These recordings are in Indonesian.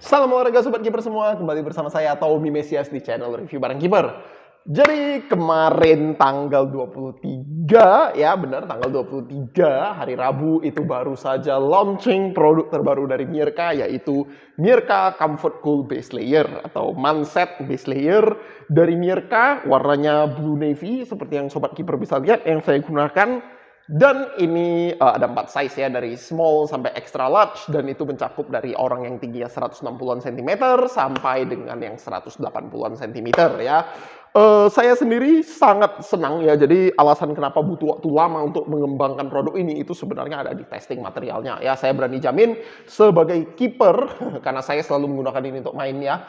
Salam olahraga sobat kiper semua, kembali bersama saya Tommy Mesias di channel review barang kiper. Jadi kemarin tanggal 23, ya benar tanggal 23 hari Rabu itu baru saja launching produk terbaru dari Mirka, yaitu Mirka Comfort Cool Base Layer atau Manset Base Layer dari Mirka, warnanya blue navy seperti yang sobat kiper bisa lihat yang saya gunakan. Dan ini ada 4 size ya, dari small sampai extra large, dan itu mencakup dari orang yang tingginya 160-an cm sampai dengan yang 180-an cm ya. Saya sendiri sangat senang ya, jadi alasan kenapa butuh waktu lama untuk mengembangkan produk ini itu sebenarnya ada di testing materialnya ya. Saya berani jamin sebagai kiper, karena saya selalu menggunakan ini untuk main ya,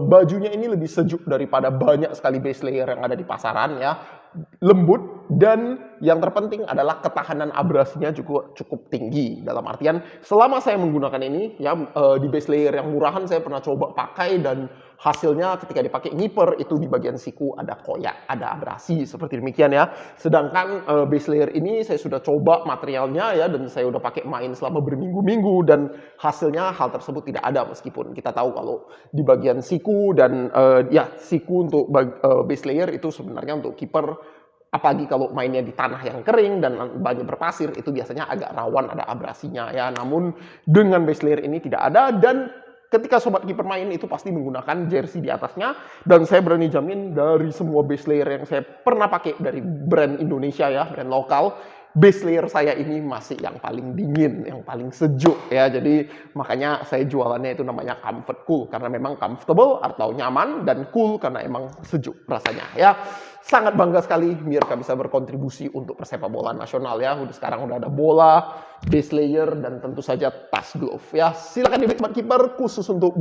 bajunya ini lebih sejuk daripada banyak sekali base layer yang ada di pasaran ya. Lembut, dan yang terpenting adalah ketahanan abrasinya juga cukup tinggi. Dalam artian selama saya menggunakan ini ya, di base layer yang murahan saya pernah coba pakai, dan hasilnya ketika dipakai ngiper itu di bagian siku ada koyak, ada abrasi seperti demikian ya. Sedangkan base layer ini saya sudah coba materialnya ya, dan saya udah pakai main selama berminggu-minggu, dan hasilnya hal tersebut tidak ada, meskipun kita tahu kalau di bagian siku dan ya siku untuk base layer itu sebenarnya untuk kiper, apalagi kalau mainnya di tanah yang kering dan banyak berpasir, itu biasanya agak rawan ada abrasinya ya. Namun dengan base layer ini tidak ada, dan ketika sobat kiper main itu pasti menggunakan jersey di atasnya. Dan saya berani jamin dari semua base layer yang saya pernah pakai dari brand Indonesia ya, brand lokal, base layer saya ini masih yang paling dingin, yang paling sejuk ya. Jadi makanya saya jualannya itu namanya Comfort Cool, karena memang comfortable atau nyaman, dan cool karena emang sejuk rasanya ya. Sangat bangga sekali Mirka bisa berkontribusi untuk persepak bola nasional ya. Sekarang udah ada bola, base layer, dan tentu saja tas glove ya. Silakan dibeli sobat kiper, khusus untuk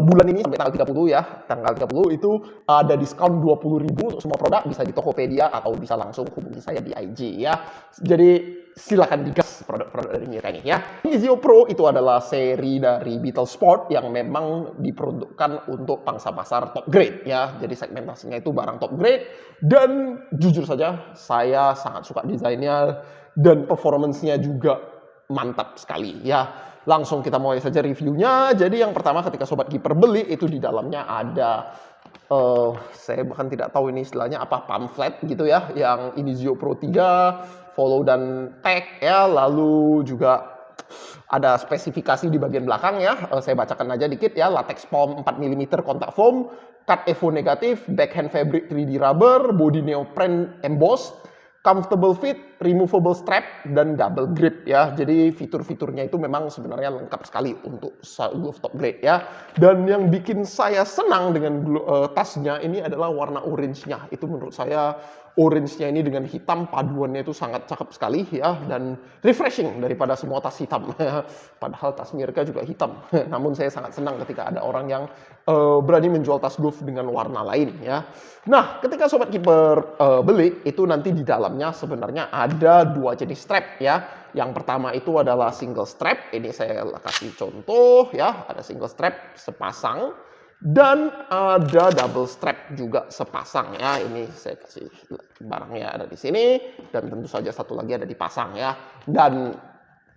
bulan ini sampai tanggal 30 ya. Tanggal 30 itu ada diskon 20.000 untuk semua produk, bisa di Tokopedia atau bisa langsung hubungi saya di IG ya. Jadi silakan digas produk-produk dari Mirka ini ya. Inizio Pro itu adalah seri dari Beetle Sport yang memang diproduksikan untuk pangsa pasar top grade ya. Jadi segmentasinya itu barang top grade, dan jujur saja saya sangat suka desainnya, dan performance-nya juga mantap sekali ya. Langsung kita mulai saja reviewnya. Jadi yang pertama, ketika sobat kiper beli itu di dalamnya ada saya bahkan tidak tahu ini istilahnya apa, pamflet gitu ya, yang Inizio Pro 3 follow dan tag ya. Lalu juga ada spesifikasi di bagian belakang ya, saya bacakan aja dikit ya. Latex foam 4 mm kontak foam, cut evo negatif, backhand fabric 3D rubber, body neoprene embossed, comfortable fit, removable strap, dan double grip ya. Jadi fitur-fiturnya itu memang sebenarnya lengkap sekali untuk glove top grade ya. Dan yang bikin saya senang dengan tasnya ini adalah warna orange-nya. Itu menurut saya orange-nya ini dengan hitam paduannya itu sangat cakep sekali ya, dan refreshing daripada semua tas hitam. Padahal tas Mirka juga hitam. Namun saya sangat senang ketika ada orang yang berani menjual tas glove dengan warna lain ya. Nah, ketika sobat kiper beli itu nanti di dalamnya sebenarnya ada 2 jenis strap ya. Yang pertama itu adalah single strap. Ini saya kasih contoh ya, ada single strap sepasang, dan ada double strap juga sepasang ya. Ini saya kasih barangnya ada di sini, dan tentu saja satu lagi ada dipasang ya. Dan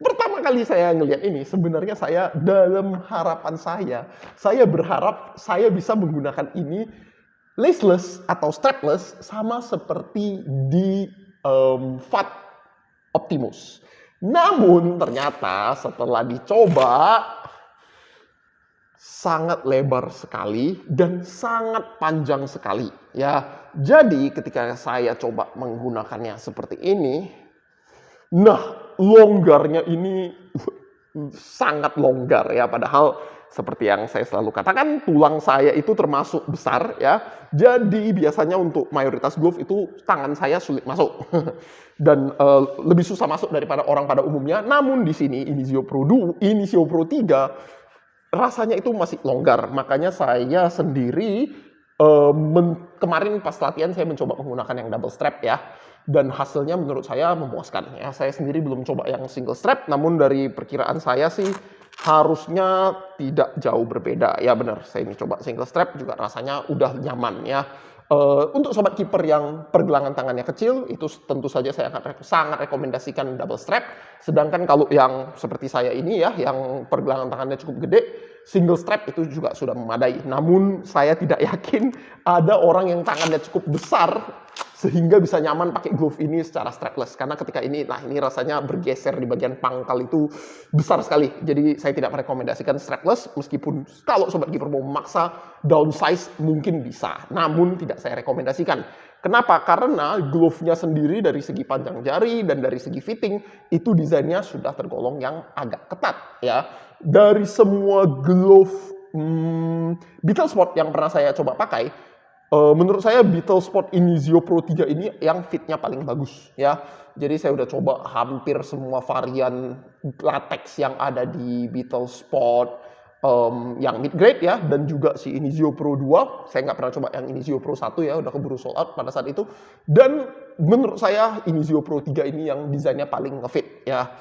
pertama kali saya ngelihat ini, sebenarnya saya dalam harapan saya berharap saya bisa menggunakan ini laceless atau strapless sama seperti di FAT Optimus. Namun ternyata setelah dicoba sangat lebar sekali dan sangat panjang sekali ya. Jadi ketika saya coba menggunakannya seperti ini, nah longgarnya ini sangat longgar ya. Padahal seperti yang saya selalu katakan, tulang saya itu termasuk besar ya. Jadi biasanya untuk mayoritas glove itu tangan saya sulit masuk dan lebih susah masuk daripada orang pada umumnya. Namun di sini Inizio Pro 3 rasanya itu masih longgar. Makanya saya sendiri kemarin pas latihan saya mencoba menggunakan yang double strap ya, dan hasilnya menurut saya memuaskan ya. Saya sendiri belum coba yang single strap, namun dari perkiraan saya sih harusnya tidak jauh berbeda ya. Benar, saya ini coba single strap juga rasanya udah nyaman ya. Untuk sobat kiper yang pergelangan tangannya kecil, itu tentu saja saya sangat rekomendasikan double strap. Sedangkan kalau yang seperti saya ini ya, yang pergelangan tangannya cukup gede, single strap itu juga sudah memadai. Namun saya tidak yakin ada orang yang tangannya cukup besar sehingga bisa nyaman pakai glove ini secara strapless. Karena ketika ini rasanya bergeser di bagian pangkal itu besar sekali. Jadi saya tidak merekomendasikan strapless, meskipun kalau sobat keeper mau memaksa downsize mungkin bisa. Namun tidak saya rekomendasikan. Kenapa? Karena glove-nya sendiri dari segi panjang jari dan dari segi fitting itu desainnya sudah tergolong yang agak ketat ya. Dari semua glove Beetle Sport yang pernah saya coba pakai, menurut saya Beetle Sport Inizio Pro 3 ini yang fitnya paling bagus ya. Jadi saya udah coba hampir semua varian latex yang ada di Beetle Sport yang mid grade ya, dan juga si Inizio Pro 2. Saya nggak pernah coba yang Inizio Pro 1 ya, udah keburu sold out pada saat itu. Dan menurut saya Inizio Pro 3 ini yang desainnya paling ngefit ya.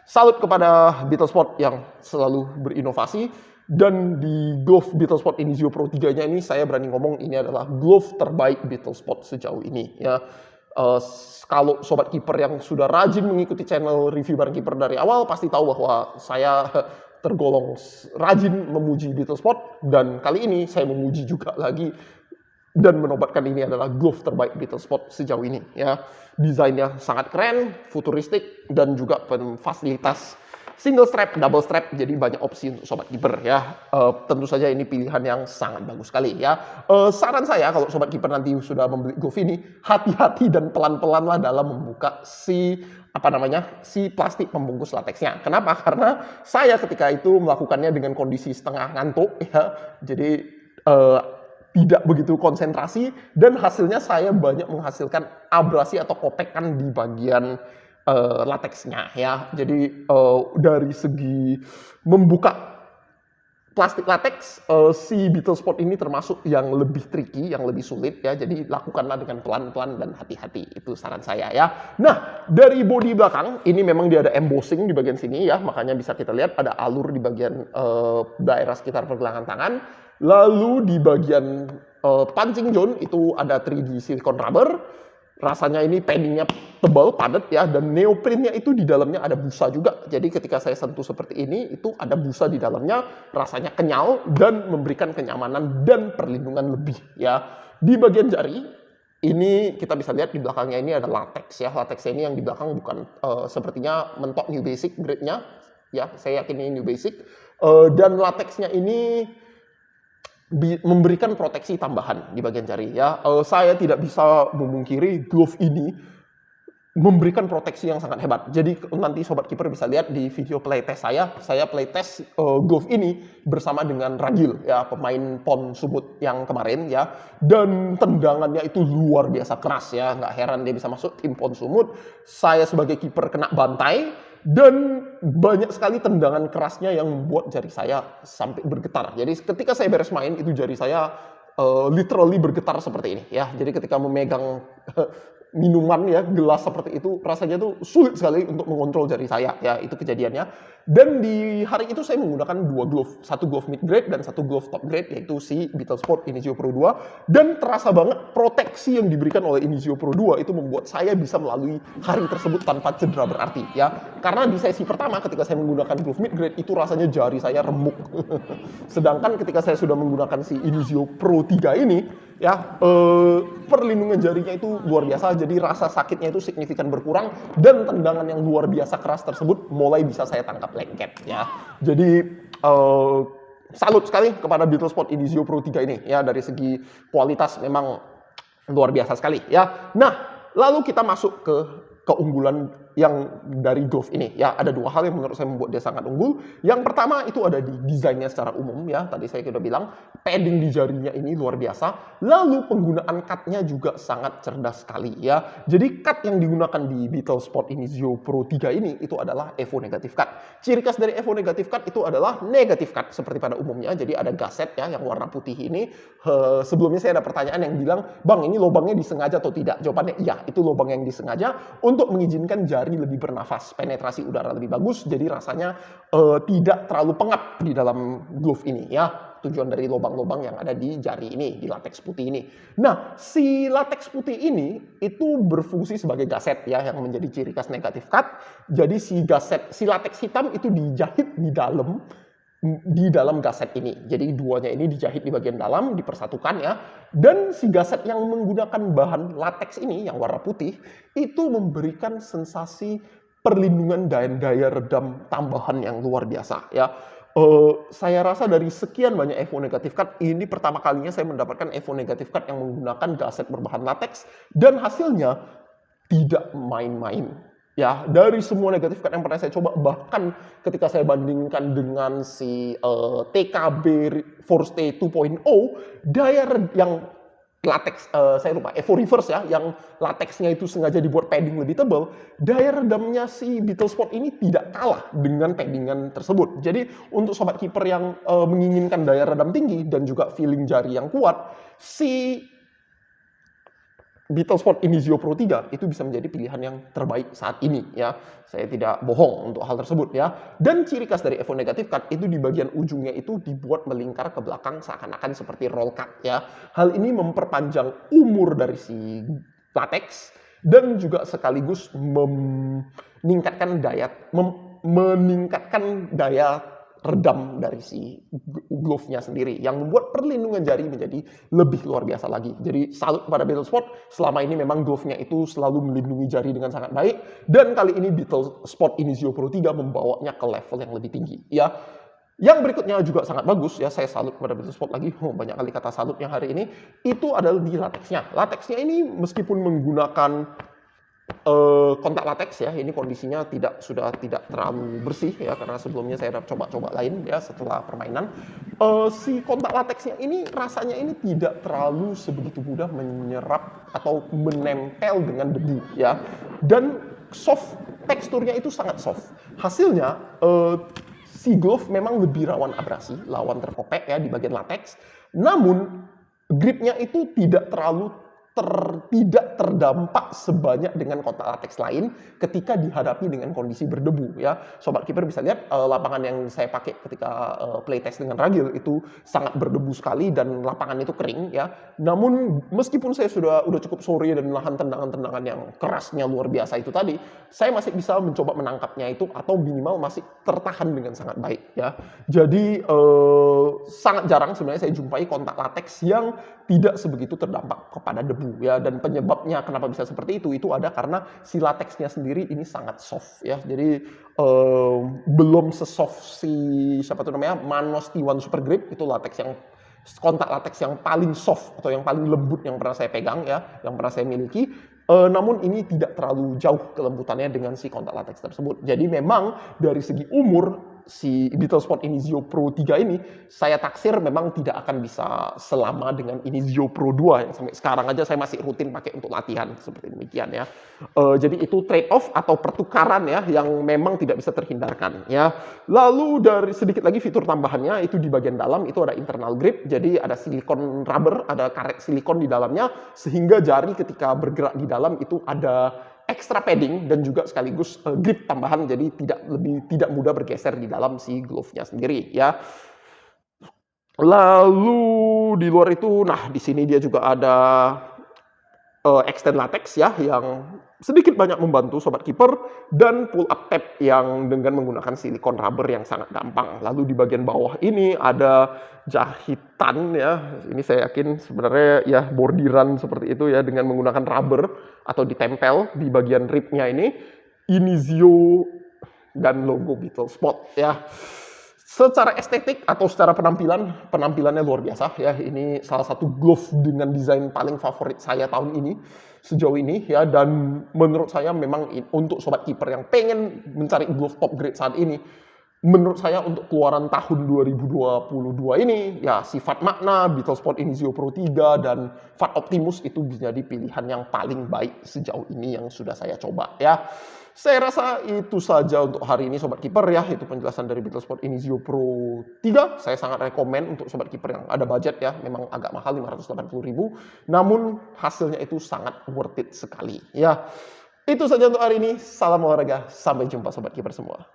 Salut kepada Beetle Sport yang selalu berinovasi. Dan di glove Beetle Sport Inizio Pro 3-nya ini saya berani ngomong ini adalah glove terbaik Beetle Sport sejauh ini ya. Kalau sobat kiper yang sudah rajin mengikuti channel review barang kiper dari awal pasti tahu bahwa saya tergolong rajin memuji Beetle Sport, dan kali ini saya memuji juga lagi dan menobatkan ini adalah glove terbaik Beetle Sport sejauh ini ya. Desainnya sangat keren, futuristik, dan juga fasilitas single strap, double strap, jadi banyak opsi untuk sobat kiper ya. Tentu saja ini pilihan yang sangat bagus sekali ya. Saran saya kalau sobat kiper nanti sudah membeli glove ini, hati-hati dan pelan-pelan lah dalam membuka si plastik pembungkus latexnya. Kenapa? Karena saya ketika itu melakukannya dengan kondisi setengah ngantuk ya. Jadi tidak begitu konsentrasi, dan hasilnya saya banyak menghasilkan abrasi atau kotekan di bagian latexnya ya. Jadi dari segi membuka plastik latex, si Beetle Sport ini termasuk yang lebih tricky, yang lebih sulit ya. Jadi lakukanlah dengan pelan-pelan dan hati-hati. Itu saran saya ya. Nah, dari bodi belakang ini memang dia ada embossing di bagian sini ya. Makanya bisa kita lihat ada alur di bagian daerah sekitar pergelangan tangan. Lalu di bagian punching zone itu ada 3D silicone rubber. Rasanya ini paddingnya tebal, padat ya, dan neoprennya itu di dalamnya ada busa juga. Jadi ketika saya sentuh seperti ini, itu ada busa di dalamnya, rasanya kenyal dan memberikan kenyamanan dan perlindungan lebih ya. Di bagian jari, ini kita bisa lihat di belakangnya ini ada latex ya. Latexnya ini yang di belakang bukan sepertinya mentok New Basic grade-nya ya. Saya yakin ini New Basic. Dan latexnya ini memberikan proteksi tambahan di bagian jari ya. Saya tidak bisa memungkiri glove ini memberikan proteksi yang sangat hebat. Jadi nanti sobat kiper bisa lihat di video playtest saya playtest glove ini bersama dengan Ragil ya, pemain PON Sumut yang kemarin ya. Dan tendangannya itu luar biasa keras ya, nggak heran dia bisa masuk tim PON Sumut. Saya sebagai kiper kena bantai, dan banyak sekali tendangan kerasnya yang membuat jari saya sampai bergetar. Jadi ketika saya beres main, itu jari saya literally bergetar seperti ini ya. Jadi ketika memegang minuman ya, gelas seperti itu, rasanya tuh sulit sekali untuk mengontrol jari saya ya, itu kejadiannya. Dan di hari itu saya menggunakan dua glove, satu glove mid grade dan satu glove top grade, yaitu si Beetle Sport Inizio Pro 2. Dan terasa banget proteksi yang diberikan oleh Inizio Pro 2 itu membuat saya bisa melalui hari tersebut tanpa cedera berarti ya. Karena di sesi pertama ketika saya menggunakan glove mid grade itu rasanya jari saya remuk. Sedangkan ketika saya sudah menggunakan si Inizio Pro 3 ini ya, perlindungan jarinya itu luar biasa. Jadi rasa sakitnya itu signifikan berkurang, dan tendangan yang luar biasa keras tersebut mulai bisa saya tangkap lengket ya. Jadi salut sekali kepada Beetle Sport Inizio Pro 3 ini ya, dari segi kualitas memang luar biasa sekali ya. Nah, lalu kita masuk ke keunggulan yang dari glove ini ya. Ada dua hal yang menurut saya membuat dia sangat unggul. Yang pertama itu ada di desainnya secara umum ya. Tadi saya sudah bilang padding di jarinya ini luar biasa. Lalu penggunaan cutnya juga sangat cerdas sekali ya. Jadi cut yang digunakan di Beetle Sport Inizio Pro 3 ini itu adalah Evo Negative Cut. Ciri khas dari Evo Negative Cut itu adalah negative cut seperti pada umumnya. Jadi ada gaset ya yang warna putih ini. Sebelumnya saya ada pertanyaan yang bilang, "Bang, ini lubangnya disengaja atau tidak?" Jawabannya iya, itu lubang yang disengaja untuk mengizinkan jari lebih bernafas, penetrasi udara lebih bagus, jadi rasanya tidak terlalu pengap di dalam glove ini ya. Tujuan dari lubang-lubang yang ada di jari ini, di latex putih ini. Nah, si latex putih ini itu berfungsi sebagai gaset ya, yang menjadi ciri khas negative cut. Jadi si latex hitam itu dijahit di dalam di dalam gaset ini. Jadi duanya ini dijahit di bagian dalam, dipersatukan ya. Dan si gaset yang menggunakan bahan latex ini yang warna putih itu memberikan sensasi perlindungan dan daya redam tambahan yang luar biasa ya. Saya rasa dari sekian banyak Evo Negative Card, ini pertama kalinya saya mendapatkan Evo Negative Card yang menggunakan gaset berbahan latex dan hasilnya tidak main-main. Ya, dari semua negatif card yang pernah saya coba, bahkan ketika saya bandingkan dengan si TKB Force 2.0, daya yang latex, saya lupa, Evo Reverse ya, yang latexnya itu sengaja dibuat padding lebih tebal, daya redamnya si Beetle Sport ini tidak kalah dengan paddingan tersebut. Jadi untuk sobat kiper yang menginginkan daya redam tinggi dan juga feeling jari yang kuat, si Beetle Sport Inizio Pro 3 itu bisa menjadi pilihan yang terbaik saat ini ya. Saya tidak bohong untuk hal tersebut ya. Dan ciri khas dari Evo Negative Card itu di bagian ujungnya itu dibuat melingkar ke belakang seakan-akan seperti roll cut ya. Hal ini memperpanjang umur dari si latex dan juga sekaligus meningkatkan daya redam dari si glove-nya sendiri yang membuat perlindungan jari menjadi lebih luar biasa lagi. Jadi salut pada Beetle Sport, selama ini memang glove-nya itu selalu melindungi jari dengan sangat baik dan kali ini Beetle Sport Inizio Pro 3 membawanya ke level yang lebih tinggi ya. Yang berikutnya juga sangat bagus ya, saya salut pada Beetle Sport lagi. Banyak kali kata salutnya hari ini. Itu adalah di latexnya. Latexnya ini meskipun menggunakan kontak latex ya, ini kondisinya sudah tidak terlalu bersih ya, karena sebelumnya saya udah coba-coba lain ya setelah permainan. Si kontak latexnya ini rasanya ini tidak terlalu sebegitu mudah menyerap atau menempel dengan debu ya, dan soft, teksturnya itu sangat soft. Hasilnya si glove memang lebih rawan abrasi, lawan terkopek ya di bagian latex, namun gripnya itu tidak terlalu tidak terdampak sebanyak dengan kontak latex lain ketika dihadapi dengan kondisi berdebu ya. Sobat kiper bisa lihat lapangan yang saya pakai ketika playtest dengan Ragil itu sangat berdebu sekali dan lapangan itu kering ya. Namun meskipun saya udah cukup sore dan menahan tendangan-tendangan yang kerasnya luar biasa itu tadi, saya masih bisa mencoba menangkapnya itu atau minimal masih tertahan dengan sangat baik ya. Jadi sangat jarang sebenarnya saya jumpai kontak latex yang tidak sebegitu terdampak kepada debu ya, dan penyebabnya kenapa bisa seperti itu ada karena si latexnya sendiri ini sangat soft ya. Jadi belum sesoft si siapa tuh namanya Manos T1 Super Grip, itu kontak latex yang paling soft atau yang paling lembut yang pernah saya pegang ya, yang pernah saya miliki. Namun ini tidak terlalu jauh kelembutannya dengan si kontak latex tersebut. Jadi memang dari segi umur si Beetle Sport Inizio Pro 3 ini saya taksir memang tidak akan bisa selama dengan Inizio Pro 2 yang sampai sekarang aja saya masih rutin pakai untuk latihan seperti demikian ya. Jadi itu trade off atau pertukaran ya yang memang tidak bisa terhindarkan ya. Lalu dari sedikit lagi fitur tambahannya itu di bagian dalam itu ada internal grip, jadi ada silikon rubber, ada karet silikon di dalamnya sehingga jari ketika bergerak di dalam itu ada extra padding dan juga sekaligus grip tambahan, jadi tidak mudah bergeser di dalam si glove-nya sendiri ya. Lalu di luar itu, nah di sini dia juga ada extend latex ya yang sedikit banyak membantu sobat kiper, dan pull up tab yang dengan menggunakan silikon rubber yang sangat gampang. Lalu di bagian bawah ini ada jahitan ya, ini saya yakin sebenarnya ya bordiran seperti itu ya dengan menggunakan rubber atau ditempel di bagian ribnya ini Inizio dan logo Beetle Sport ya. Secara estetik atau secara penampilannya luar biasa ya. Ini salah satu glove dengan desain paling favorit saya tahun ini sejauh ini ya, dan menurut saya memang untuk sobat kiper yang pengen mencari glove top grade saat ini, menurut saya untuk keluaran tahun 2022 ini ya si Fat Magna, Beetle Sport Inizio Pro 3 dan Fat Optimus itu bisa jadi pilihan yang paling baik sejauh ini yang sudah saya coba ya. Saya rasa itu saja untuk hari ini sobat kiper ya, itu penjelasan dari Beetle Sport Inizio Pro 3. Saya sangat rekomen untuk sobat kiper yang ada budget ya, memang agak mahal 580.000, namun hasilnya itu sangat worth it sekali ya. Itu saja untuk hari ini, salam olahraga, sampai jumpa sobat kiper semua.